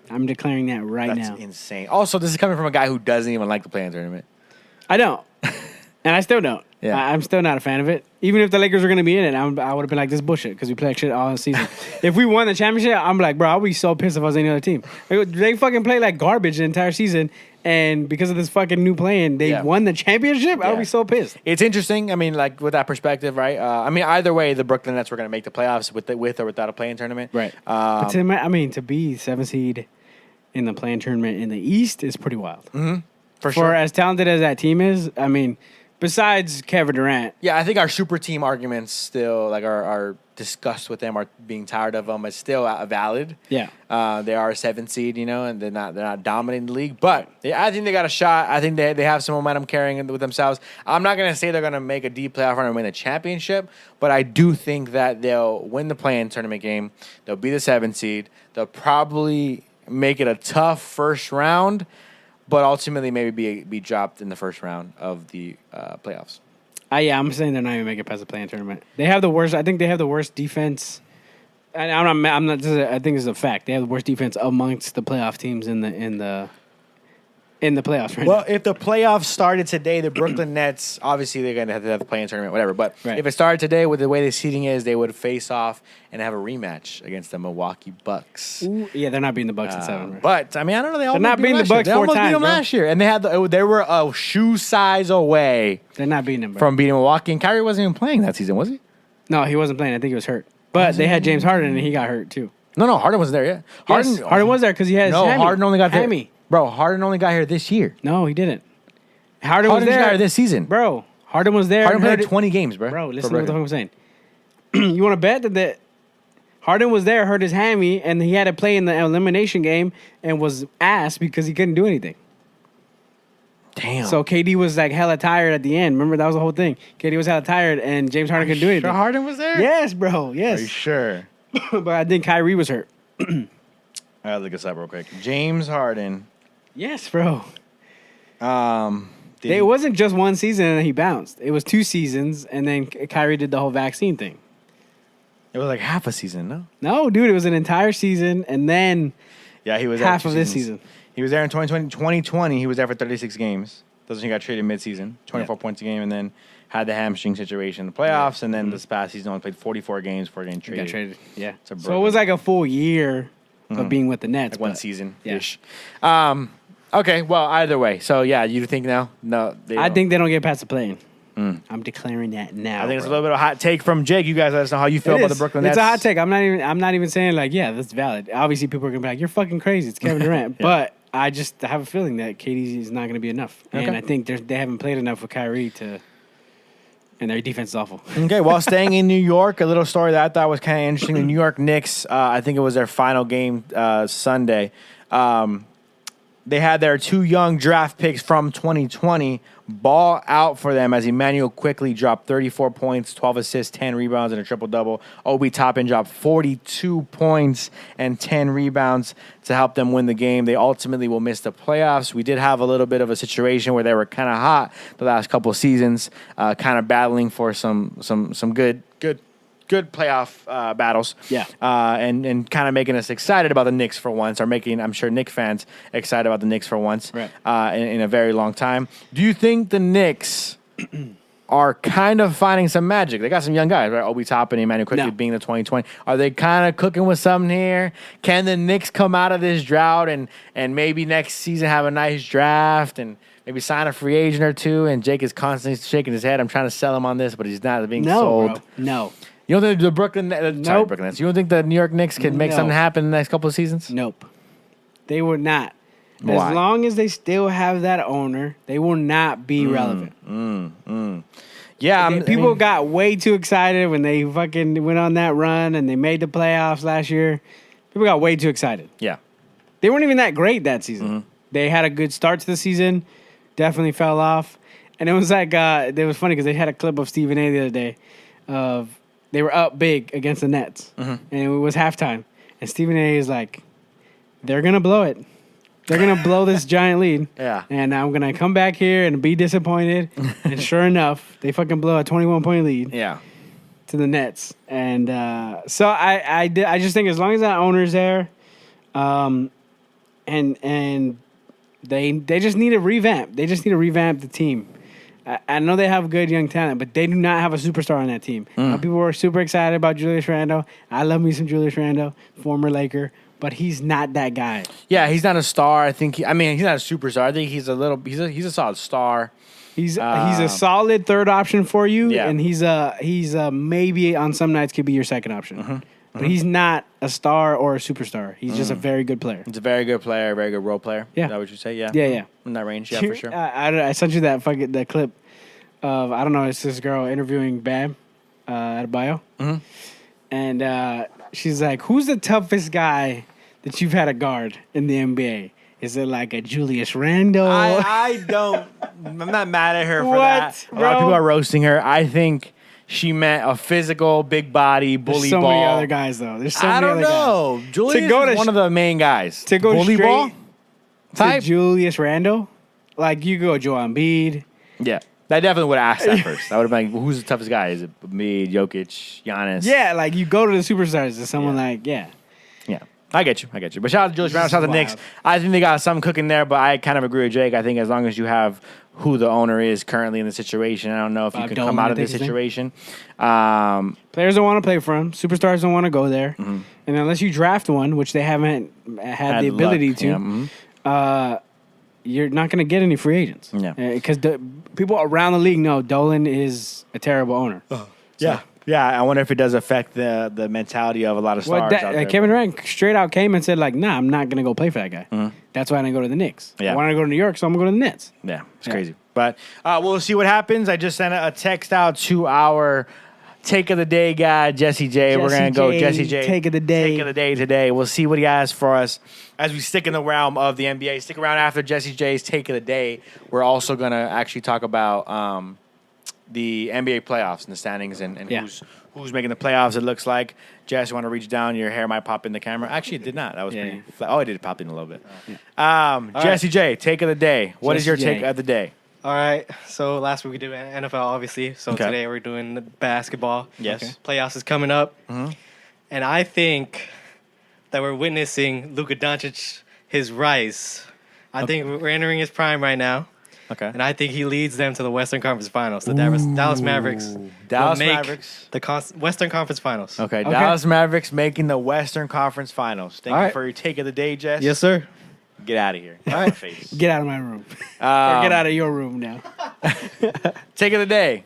I'm declaring that right That's now. insane. Also, this is coming from a guy who doesn't even like the play-in tournament. I don't. And I still don't. Yeah. I'm still not a fan of it. Even if the Lakers were going to be in it, I would have been like, this is bullshit because we play like shit all season. If we won the championship, I'm like, bro, I'll be so pissed if I was any other team. They fucking play like garbage the entire season, and because of this fucking new play-in, they won the championship? I would be so pissed. It's interesting. I mean, like, with that perspective, right? I mean, either way, the Brooklyn Nets were going to make the playoffs with or without a play-in tournament. Right. But to be 7th seed in the play-in tournament in the East is pretty wild. Mm-hmm. For For sure. as talented as that team is, I mean, besides Kevin Durant. Yeah, I think our super team arguments still, like, our disgust with them, are being tired of them, is still valid. Yeah. They are a 7th seed, you know, and they're not dominating the league. But I think they got a shot. I think they have some momentum carrying with themselves. I'm not going to say they're going to make a deep playoff run and win the championship, but I do think that they'll win the play-in tournament game. They'll be the 7th seed. They'll probably make it a tough first round, but ultimately maybe be dropped in the first round of the playoffs. I'm saying they're not even making it past the play-in tournament. They have the worst. I think they have the worst defense. And I'm not. I think it's a fact. They have the worst defense amongst the playoff teams in the playoffs right Well, now. if the playoffs started today, the Brooklyn Nets, obviously they're going to have the play-in tournament, whatever. But Right. if it started today with the way the seeding is, they would face off and have a rematch against the Milwaukee Bucks. Ooh, yeah, they're not beating the Bucks in 7. Right? But I mean, I don't know. They almost not beat them beating the last year. Bucks They 4 almost beat times, them bro. last year, and they were a shoe size away They're not beating them, bro. from beating Milwaukee. And Kyrie wasn't even playing that season, was he? No, he wasn't playing. I think he was hurt. But they had James Harden, and he got hurt too. No, Harden wasn't there yet. Harden was there because he had his hammy. Harden only got there. Hammy. Bro, Harden only got here this year. No, he didn't. Harden was Harden there got here this season. bro. Harden was there. Harden and played hurt 20 games, bro. Bro, for listen to what the Brooklyn. fuck I'm saying. You want to bet that Harden was there, hurt his hammy, and he had to play in the elimination game and was ass because he couldn't do anything. Damn. So KD was like hella tired at the end. Remember, that was the whole thing. KD was hella tired, and James Harden couldn't do anything. Sure Harden was there? Yes, bro. Are Yes. you sure? But I think Kyrie was hurt. I'll look this up real quick. James Harden. Yes, bro. Did It wasn't just one season and then he bounced. It was 2 seasons, and then Kyrie did the whole vaccine thing. It was like half a season, no? No, dude, it was an entire season, and then Yeah, he was half there of 2 this seasons. season. He was there in 2020. He was there for 36 games. That's when he got traded mid-season, 24 points a game, and then had the hamstring situation in the playoffs. And then this past season, only played 44 games before getting He traded. got traded. Yeah. To So it Brooklyn. was like a full year of being with the Nets. Like one but- season-ish. Okay, well, either way. So, yeah, you think now? No. I think they don't get past the play-in. I'm declaring that now. I think it's a bro. little bit of a hot take from Jake. You guys let us know how you feel It about is. the Brooklyn Nets. It's a hot take. I'm not even saying like, yeah, that's valid. Obviously, people are gonna be like, you're fucking crazy. It's Kevin Durant. But I just have a feeling that KD is not gonna be enough, and Okay. I think they haven't played enough with Kyrie to. And their defense is awful. Okay, well, staying in New York, a little story that I thought was kind of interesting. The New York Knicks, I think it was their final game Sunday. They had their 2 young draft picks from 2020 ball out for them as Emmanuel quickly dropped 34 points, 12 assists, 10 rebounds, and a triple-double. Obi Toppin dropped 42 points and 10 rebounds to help them win the game. They ultimately will miss the playoffs. We did have a little bit of a situation where they were kind of hot the last couple of seasons, kind of battling for some good playoff battles. Yeah. And kind of making us excited about the Knicks for once, or making, I'm sure, Knicks fans excited about the Knicks for once Right. in a very long time. Do you think the Knicks are kind of finding some magic? They got some young guys, right? Obi Toppin and Emmanuel quickly No. being the 2020. Are they kind of cooking with something here? Can the Knicks come out of this drought and maybe next season have a nice draft and maybe sign a free agent or two? And Jake is constantly shaking his head. I'm trying to sell him on this, but he's not being sold. Bro. No. You don't think the Brooklyn Nope. Nets? You don't think the New York Knicks can make No. something happen in the next couple of seasons? Nope. They will not. Why? As long as they still have that owner, they will not be relevant. Yeah, People got way too excited when they fucking went on that run and they made the playoffs last year. People got way too excited. Yeah. They weren't even that great that season. They had a good start to the season, definitely fell off. And it was like, it was funny because they had a clip of Stephen A the other day of they were up big against the Nets. And it was halftime. And Stephen A is like, they're going to blow it. They're going to blow this giant lead. Yeah. And I'm going to come back here and be disappointed. And sure enough, they fucking blow a 21-point lead to the Nets. And so I just think as long as that owner's there, and they just need to revamp. They just need to revamp the team. I know they have good young talent, but they do not have a superstar on that team. People were super excited about Julius Randle. I love me some Julius Randle, former Laker, but he's not that guy. Yeah, he's not a star. I think. He's not a superstar. I think he's a solid star. He's a solid third option for you, Yeah. and he's a maybe on some nights could be your second option. But he's not a star or a superstar. He's just a very good player. He's a very good player, a very good role player. Yeah. Is that what you say? Yeah. Yeah. In that range, yeah, for sure. I sent you that clip of, I don't know, it's this girl interviewing Bam at a bio. And she's like, who's the toughest guy that you've had a guard in the NBA? Is it like a Julius Randle? I'm not mad at her for What, that. A lot of bro? people are roasting her. I think she meant a physical, big body, bully There's so ball. many other guys, though. There's so I many don't other guys. know. Julius go is to one of the main guys. To go bully straight ball to type. Julius Randle, like you go Joel Embiid. Yeah. I definitely would have asked that first. I would have been like, who's the toughest guy? Is it me, Jokic, Giannis? Yeah, like you go to the superstars. Is someone like, yeah. Yeah. I get you. But shout out to Julius Randle, shout out to the Knicks. Wild. I think they got something cooking there, but I kind of agree with Jake. I think as long as you have who the owner is currently in the situation, I don't know if you can Dolan, come out I of think this his name. situation. Players don't want to play for him. Superstars don't want to go there. And unless you draft one, which they haven't had the ability luck. to, Yeah, you're not going to get any free agents. Yeah. Because people around the league know Dolan is a terrible owner. Yeah. Yeah, I wonder if it does affect the mentality of a lot of stars out there. Kevin Durant straight out came and said, like, nah, I'm not going to go play for that guy. That's why I didn't go to the Knicks. Yeah. I wanted to go to New York, so I'm going to go to the Nets. Yeah, it's crazy. But we'll see what happens. I just sent a text out to our take of the day guy, Jesse J. We're going to go Jesse J. Take of the day. Take of the day today. We'll see what he has for us as we stick in the realm of the NBA. Stick around after Jesse J's take of the day. We're also going to actually talk about the NBA playoffs and the standings and who's making the playoffs, it looks like. Jess, you want to reach down? Your hair might pop in the camera. Actually, it did not. That was pretty flat. Oh, it did pop in a little bit. Jesse J, take of the day. What is your take of the day? All right. So last week we did NFL, obviously. So Okay. today we're doing the basketball. Yes. Okay. Playoffs is coming up. And I think that we're witnessing Luka Doncic, his rise. I think we're entering his prime right now. Okay. And I think he leads them to the Western Conference Finals. The Dallas Mavericks Dallas will make Mavericks. the Western Conference Finals. Okay, Dallas Mavericks making the Western Conference Finals. Thank All you right. for your take of the day, Jess. Yes, sir. Get out of here. All right. Face. Get out of my room. Or get out of your room now. Take of the day.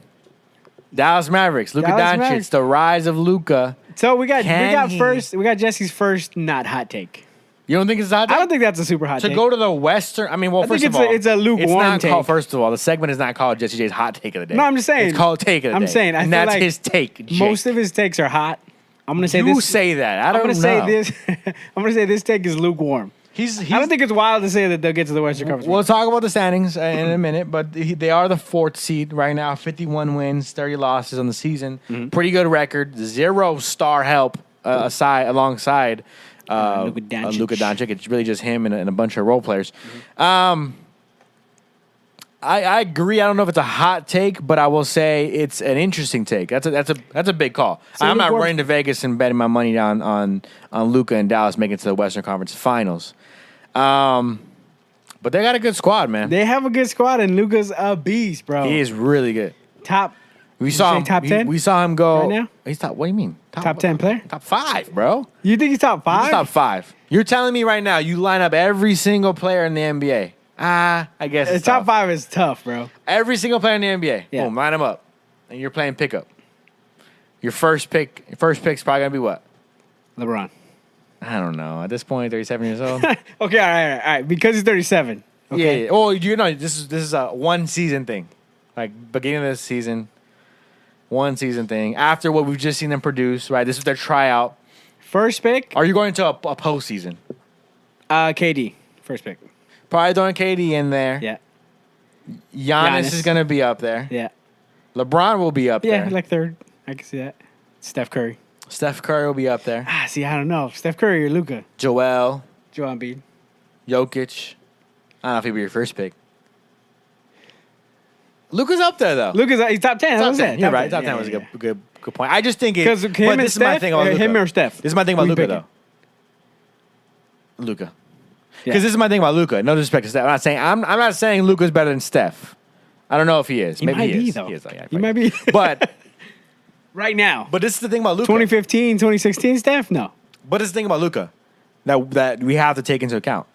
Dallas Mavericks. Luka Dallas Doncic. Mavericks. The rise of Luka. So we got Can he- Jesse's first not hot take. You don't think it's hot? I don't think that's a super hot to take. go to the Western. I mean, well, I think first of all, it's a lukewarm it's not take. called. First of all, the segment is not called Jesse J's hot take of the day. No, I'm just saying. It's called take of the day. I'm saying, I and feel that's like his take. Jake. Most of his takes are hot. I'm gonna say you this. say that. I I'm don't gonna know. say this. I'm gonna say this take is lukewarm. He's I don't think it's wild to say that they'll get to the Western Conference. We'll talk about the standings in a minute, but they are the fourth seed right now. 51 wins, 30 losses on the season. Pretty good record. 0 star help alongside Luka Doncic. Luka Doncic. It's really just him and a bunch of role players. I agree. I don't know if it's a hot take, but I will say it's an interesting take. That's a big call. I'm not running to Vegas and betting my money on Luka and Dallas making it to the Western Conference Finals. But they got a good squad, man. They have a good squad, and Luka's a beast, bro. He is really good. Top. We saw him. top 10? We saw him go. Right now? He's top. What do you mean? Top 10 player? Top 5, bro. You think he's top 5? He's top 5. You're telling me right now you line up every single player in the NBA. I guess it's top tough. 5 is tough, bro. Every single player in the NBA. Yeah. Boom, line them up, and you're playing pickup. Your first pick's probably gonna be what? LeBron. I don't know. At this point, 37 years old. Okay, all right. Because he's 37. Okay. Yeah. Oh, this is a one season thing, like beginning of the season, one season thing. After what we've just seen them produce, right? This is their tryout. First pick. Are you going to a postseason? KD. First pick. Probably throwing KD in there. Yeah. Giannis is gonna be up there. Yeah. LeBron will be up Yeah, there. like third. I can see that. Steph Curry. Steph Curry will be up there. See, I don't know. Steph Curry or Luka? Joel, Joel Embiid. Jokic. I don't know if he'd be your first pick. Luka's up there though. He's top 10. Top 10. You're Top right. Top 10 was a good point. I just think it. Because him but and this is my Steph, thing about Luka. him or Steph. This is my thing about Who you Luka picking? though. Luka. Yeah. Because this is my thing about Luka. No disrespect to Steph. I'm not saying Luka's better than Steph. I don't know if he is. He Maybe might he be, is. though. He is. Yeah, He might be. But Right now. but this is the thing about Luka. 2015, 2016 Steph? No. But this is the thing about Luka that we have to take into account.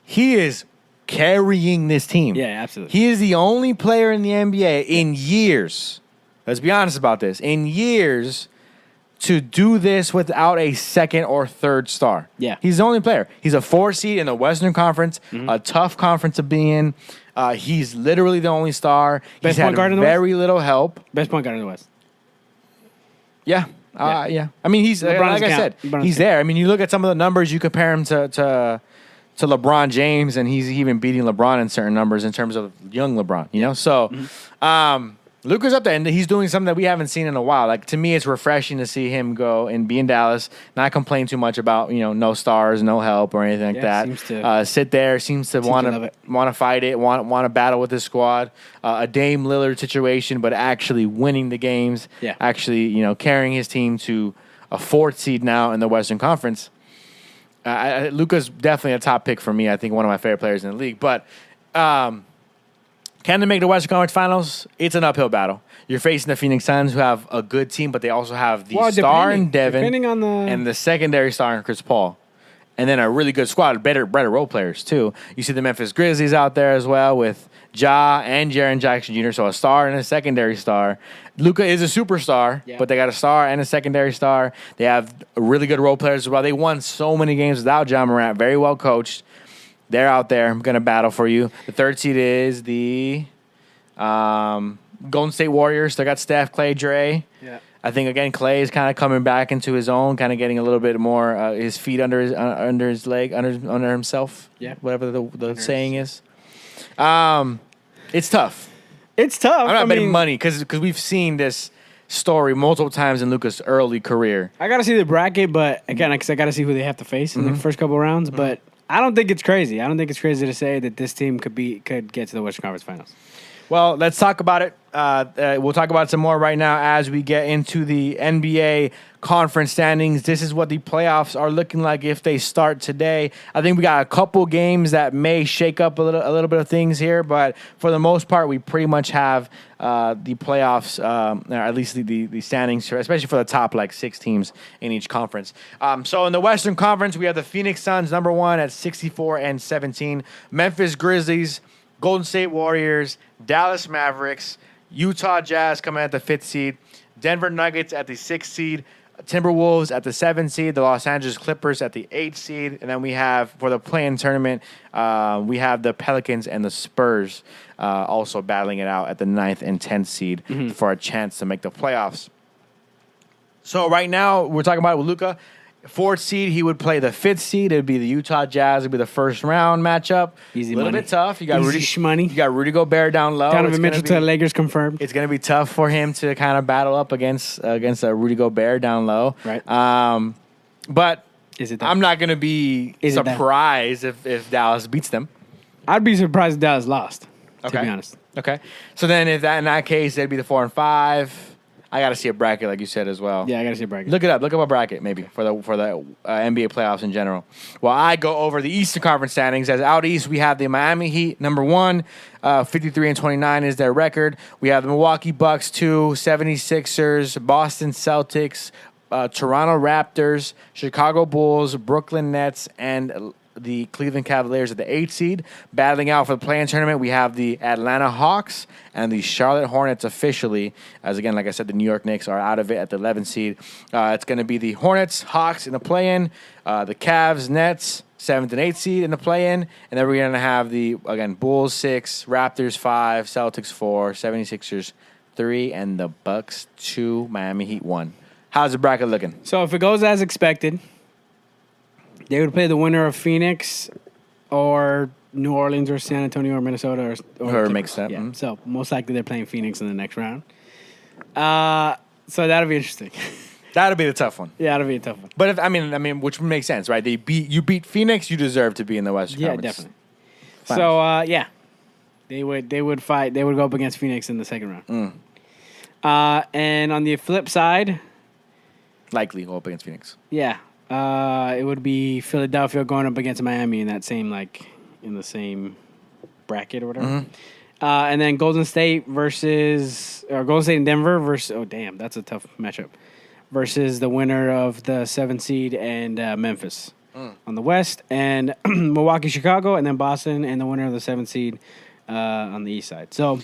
He is carrying this team. Yeah, absolutely. He is the only player in the NBA in years. Let's be honest about this. In years to do this without a second or third star. Yeah. He's the only player. He's a 4 seed in the Western Conference, a tough conference to be in. He's literally the only star. Best He's point guard had in the very little help. Best point guard in the West. Yeah. Yeah. I mean, he's LeBron's like I count. said, LeBron's he's count. there. I mean, you look at some of the numbers, you compare him to LeBron James, and he's even beating LeBron in certain numbers in terms of young LeBron, you know? So, Luka's up there, and he's doing something that we haven't seen in a while. Like, to me, it's refreshing to see him go and be in Dallas, not complain too much about, no stars, no help or anything like Yeah, that. seems to- Sit there, seems to love it. want to fight it, want to battle with his squad. A Dame Lillard situation, but actually winning the games. Yeah. Actually, carrying his team to a 4th seed now in the Western Conference. Luka's definitely a top pick for me. I think one of my favorite players in the league. But can they make the Western Conference Finals? It's an uphill battle. You're facing the Phoenix Suns, who have a good team, but they also have the star in Devin depending on the and the secondary star in Chris Paul. And then a really good squad, better role players, too. You see the Memphis Grizzlies out there as well with Ja and Jaren Jackson Jr., so a star and a secondary star. Luka is a superstar, but they got a star and a secondary star. They have really good role players as well. They won so many games without Ja Morant, very well coached. They're out there going to battle for you. The 3rd seed is the Golden State Warriors. They got Steph, Clay, Dre. Yeah. I think, again, Clay is kind of coming back into his own, kind of getting a little bit more his feet under his leg, under himself. Yeah. Whatever the saying is. It's tough. It's tough. I'm not betting money because we've seen this story multiple times in Luka's early career. I got to see the bracket, but again, I got to see who they have to face in the first couple rounds. But I don't think it's crazy. I don't think it's crazy to say that this team could get to the Western Conference Finals. Well, let's talk about it. We'll talk about it some more right now as we get into the NBA conference standings. This is what the playoffs are looking like if they start today. I think we got a couple games that may shake up a little bit of things here, but for the most part, we pretty much have the playoffs, or at least the standings, especially for the top 6 teams in each conference. So in the Western Conference, we have the Phoenix Suns, number 1 at 64-17, Memphis Grizzlies, Golden State Warriors, Dallas Mavericks, Utah Jazz coming at the 5th seed, Denver Nuggets at the 6th seed, Timberwolves at the 7th seed, the Los Angeles Clippers at the 8th seed, and then we have, for the play-in tournament, we have the Pelicans and the Spurs also battling it out at the 9th and 10th seed for a chance to make the playoffs. So right now, we're talking about it with Luka. 4th seed, he would play the 5th seed. It would be the Utah Jazz. It would be the first round matchup. Easy a little money. bit tough. You got Easy Rudy shmoney. You got Rudy Gobert down low. Donovan Mitchell to the Lakers confirmed. It's going to be tough for him to kind of battle up against Rudy Gobert down low. Right. But Is it that? I'm not going to be Is it that? surprised if Dallas beats them. I'd be surprised if Dallas lost, to Okay. be honest. Okay. So then in that case, they'd be the 4 and 5. I got to see a bracket, like you said, as well. Yeah, I got to see a bracket. Look it up. Look up a bracket, maybe, for the NBA playoffs in general. Well, I go over the Eastern Conference standings. As out east, we have the Miami Heat, number 1, 53-29 is their record. We have the Milwaukee Bucks, 2, 76ers, Boston Celtics, Toronto Raptors, Chicago Bulls, Brooklyn Nets, and the Cleveland Cavaliers at the 8th seed. Battling out for the play-in tournament, we have the Atlanta Hawks and the Charlotte Hornets officially. As again, like I said, the New York Knicks are out of it at the 11th seed. It's going to be the Hornets, Hawks in the play-in, the Cavs, Nets, 7th and 8th seed in the play-in, and then we're going to have the, again, Bulls 6, Raptors 5, Celtics 4, 76ers 3, and the Bucks 2, Miami Heat 1. How's the bracket looking? So if it goes as expected, they would play the winner of Phoenix or New Orleans or San Antonio or Minnesota or makes sense. Yeah. Mm-hmm. So most likely they're playing Phoenix in the next round. So that'll be interesting. That'll be the tough one. Yeah, that'll be a tough one. But if I mean, which makes sense, right? You beat Phoenix, you deserve to be in the Western Conference. Yeah, definitely. So yeah, they would fight. They would go up against Phoenix in the second round. And on the flip side, Likely go up against Phoenix. yeah, it would be Philadelphia going up against Miami in that same in the same bracket or whatever. And then Golden State and Denver versus. Oh damn, that's a tough matchup. Versus the winner of the 7th seed and Memphis on the West, and Milwaukee, Chicago, and then Boston, and the winner of the 7th seed on the East side. So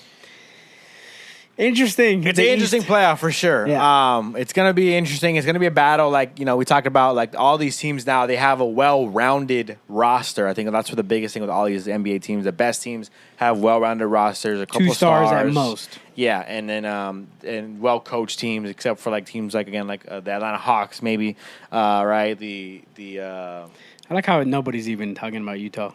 interesting. It's an interesting playoff for sure. Yeah. It's going to be interesting. It's going to be a battle. Like, we talked about, like, all these teams now, they have a well-rounded roster. I think that's what the biggest thing with all these NBA teams. The best teams have well-rounded rosters, a couple 2 stars stars at most. Yeah, and then and well-coached teams, except for, like, teams like, again, like the Atlanta Hawks, maybe, right? I like how nobody's even talking about Utah.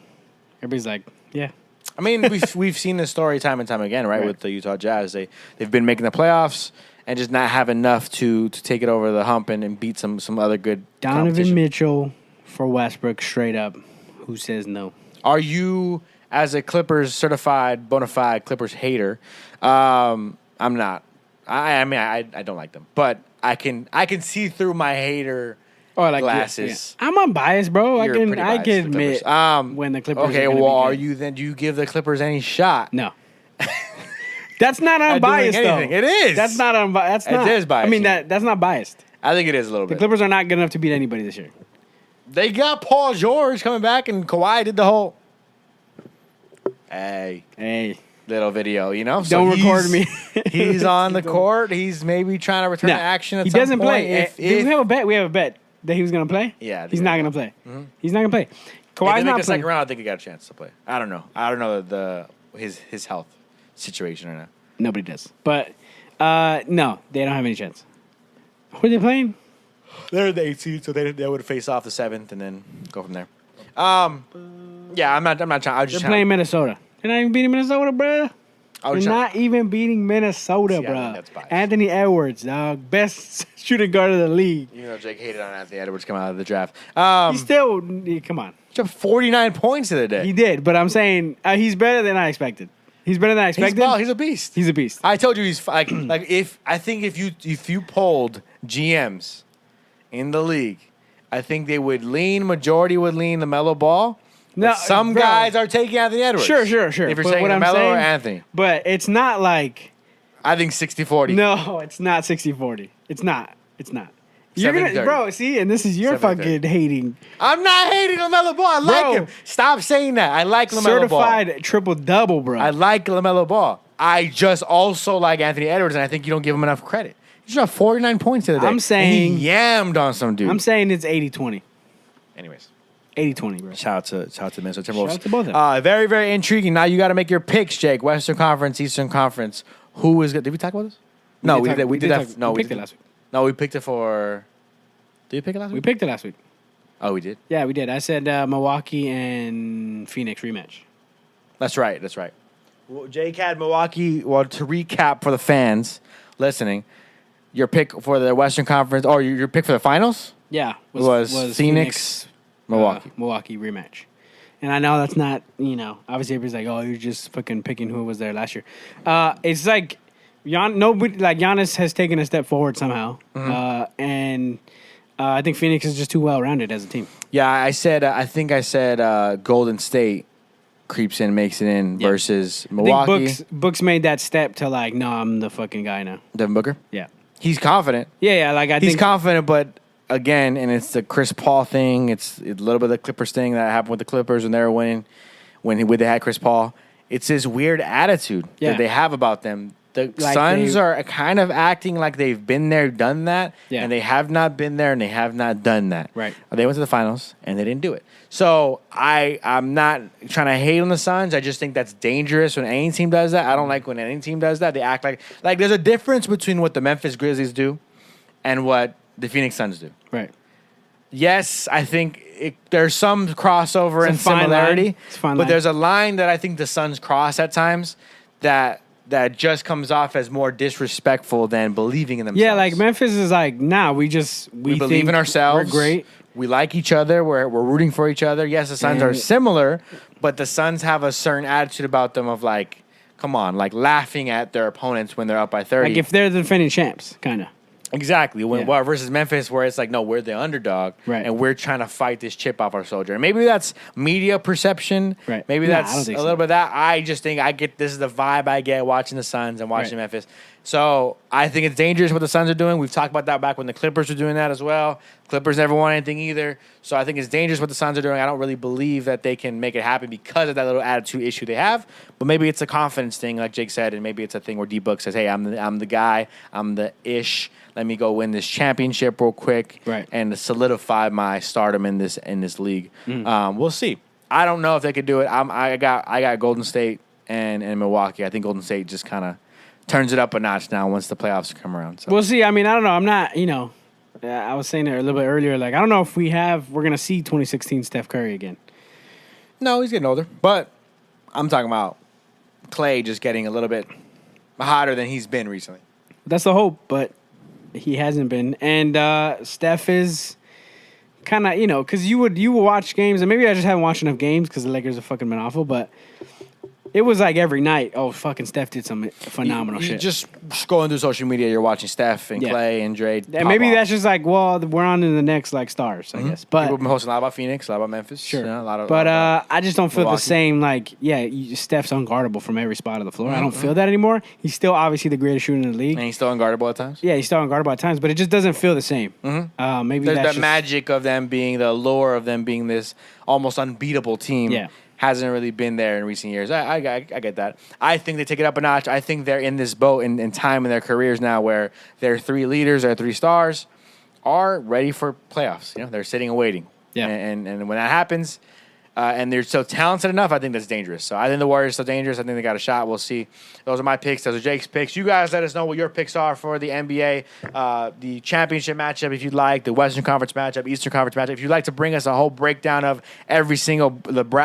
Everybody's like, yeah. I mean, we've seen this story time and time again, right? With the Utah Jazz. They've been making the playoffs and just not have enough to take it over the hump and beat some other good Donovan competition. Mitchell for Westbrook, straight up. Who says no? Are you, as a Clippers certified, bona fide Clippers hater? I'm not. I mean, I don't like them, but I can see through my hater glasses. Yeah. I'm unbiased, bro. You're pretty I biased can to the admit Clippers. when the Clippers. Okay, are gonna well, be are good. you then? Do you give the Clippers any shot? No. That's not At unbiased, doing though. anything. It is. That's not unbiased. That's not. It is biased. I mean, that's not biased. I think it is a little The bit. Clippers are not good enough to beat anybody this year. They got Paul George coming back, and Kawhi did the whole. Hey, little video, Don't record me. He's on the court. He's maybe trying to return to action at he some doesn't point. play. Did we have a bet? We have a bet that he was going to play? Yeah. He's not going to play. Mm-hmm. He's not going to play. If Kawhi's they make not a playing. second round, I think he got a chance to play. I don't know his health situation or not. Nobody does. But, no, they don't have any chance. Who are they playing? They're the 8th seed, so they would face off the 7th and then go from there. Yeah, I'm not trying. They're playing Minnesota. They're not even beating Minnesota, bruh. They're not even beating Minnesota, See, I think bruh. that's biased. Anthony Edwards, dog. Best shooting guard of the league. Even though Jake hated on Anthony Edwards coming out of the draft. He still, come on. He dropped 49 points the other day. He did, but I'm saying he's better than I expected. He's better than I expected. He's a beast. He's a beast. I told you he's like if you polled GMs in the league, I think majority would lean the LaMelo Ball. No, some bro. guys are taking Anthony Edwards. Sure. If you're But saying what I'm LaMelo or saying- Anthony. But it's not like I think 60-40. no, it's not 60-40. It's not. You're 70-30. bro. See, and this is your 70-30. fucking hating. I'm not hating LaMelo Ball. I like Bro. him. Stop saying that. I like LaMelo Ball. Certified triple double, bro. I like LaMelo Ball. I just also like Anthony Edwards, and I think you don't give him enough credit. He dropped 49 points the other day. I'm saying- And he yammed on some dude. I'm saying it's 80-20. Anyways. 80-20, bro. Shout out to Minnesota Timberwolves. Shout out to both of them. Very, very intriguing. Now you got to make your picks, Jake. Western Conference, Eastern Conference. Who is good? Did we talk about this? No, we did. We did that. No, we picked it last week. No, we picked it for. Did you pick it last We week? picked it last week. Oh, we did. Yeah, we did. I said Milwaukee and Phoenix rematch. That's right. Well, Jake had Milwaukee. Well, to recap for the fans listening, your pick for the Western Conference, or your pick for the finals Yeah, was Phoenix, Milwaukee. Milwaukee rematch. And I know that's not, obviously everybody's like, oh, you're just fucking picking who was there last year. It's like Giannis has taken a step forward somehow, and I think Phoenix is just too well rounded as a team. Yeah, I think I said Golden State creeps in, makes it in versus Milwaukee. I think Books made that step to no, I'm the fucking guy now. Devin Booker. Yeah. He's confident. Yeah. He's confident, but again, and it's the Chris Paul thing. It's a little bit of the Clippers thing that happened with the Clippers when they were winning, when they had Chris Paul. It's this weird attitude that they have about them. The Suns are kind of acting like they've been there, done that, and they have not been there and they have not done that. Right. They went to the finals and they didn't do it. So I'm not trying to hate on the Suns. I just think that's dangerous when any team does that. I don't like when any team does that. They act like there's a difference between what the Memphis Grizzlies do and what the Phoenix Suns do. Right. Yes, I think there's some crossover and similarity, but there's a line that I think the Suns cross at times that just comes off as more disrespectful than believing in themselves. Yeah, like Memphis is like, nah, we believe in ourselves. We're great. We like each other. We're rooting for each other. Yes, the Suns are similar, but the Suns have a certain attitude about them of like, come on, like laughing at their opponents when they're up by 30. Like if they're the defending champs, kind of. Exactly. Versus Memphis, where it's like, no, we're the underdog, and we're trying to fight this chip off our shoulder. And maybe that's media perception. Right. Maybe that's a little bit of that. I just think this is the vibe I get watching the Suns and watching Memphis. So I think it's dangerous what the Suns are doing. We've talked about that back when the Clippers were doing that as well. Clippers never won anything either. So I think it's dangerous what the Suns are doing. I don't really believe that they can make it happen because of that little attitude issue they have. But maybe it's a confidence thing, like Jake said, and maybe it's a thing where D-Book says, hey, I'm the guy. I'm the ish. Let me go win this championship real quick and solidify my stardom in this league. We'll see. I don't know if they could do it. I got Golden State and Milwaukee. I think Golden State just kind of turns it up a notch now once the playoffs come around. So. We'll see. I mean, I don't know. I'm not, I was saying it a little bit earlier. Like, I don't know if we're going to see 2016 Steph Curry again. No, he's getting older. But I'm talking about Clay just getting a little bit hotter than he's been recently. That's the hope, but he hasn't been. And Steph is kind of, because you would watch games, and maybe I just haven't watched enough games because the Lakers have fucking been awful, but it was like every night, fucking Steph did some phenomenal shit. Just scrolling through social media, you're watching Steph and Clay and Dre. And maybe that's just like, well, we're on to the next like stars, I guess. But people have been posting a lot about Phoenix, a lot about Memphis. Sure. I just don't feel the same, like, Steph's unguardable from every spot of the floor. I don't feel that anymore. He's still obviously the greatest shooter in the league. And he's still unguardable at times? Yeah, he's still unguardable at times, but it just doesn't feel the same. Maybe there's that's the magic of them being, the allure of them being this almost unbeatable team. Yeah. Hasn't really been there in recent years. I get that. I think they take it up a notch. I think they're in this boat in time in their careers now where their three leaders, their three stars, are ready for playoffs. They're sitting and waiting. Yeah. And when that happens, and they're so talented enough, I think that's dangerous. So I think the Warriors are so dangerous. I think they got a shot. We'll see. Those are my picks. Those are Jake's picks. You guys let us know what your picks are for the NBA, the championship matchup if you'd like, the Western Conference matchup, Eastern Conference matchup. If you'd like to bring us a whole breakdown of every single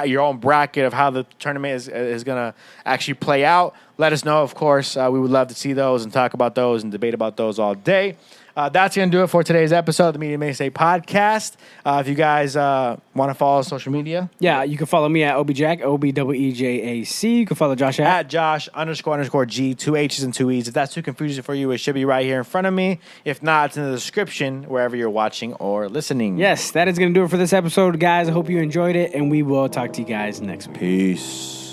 your own bracket of how the tournament is going to actually play out, let us know. Of course, we would love to see those and talk about those and debate about those all day. That's going to do it for today's episode of the Media Mixtape podcast. If you guys want to follow social media. Yeah, you can follow me at OBJack, OBEEJAC. You can follow Josh at Josh__G, 2 H's and 2 E's. If that's too confusing for you, it should be right here in front of me. If not, it's in the description wherever you're watching or listening. Yes, that is going to do it for this episode, guys. I hope you enjoyed it, and we will talk to you guys next week. Peace.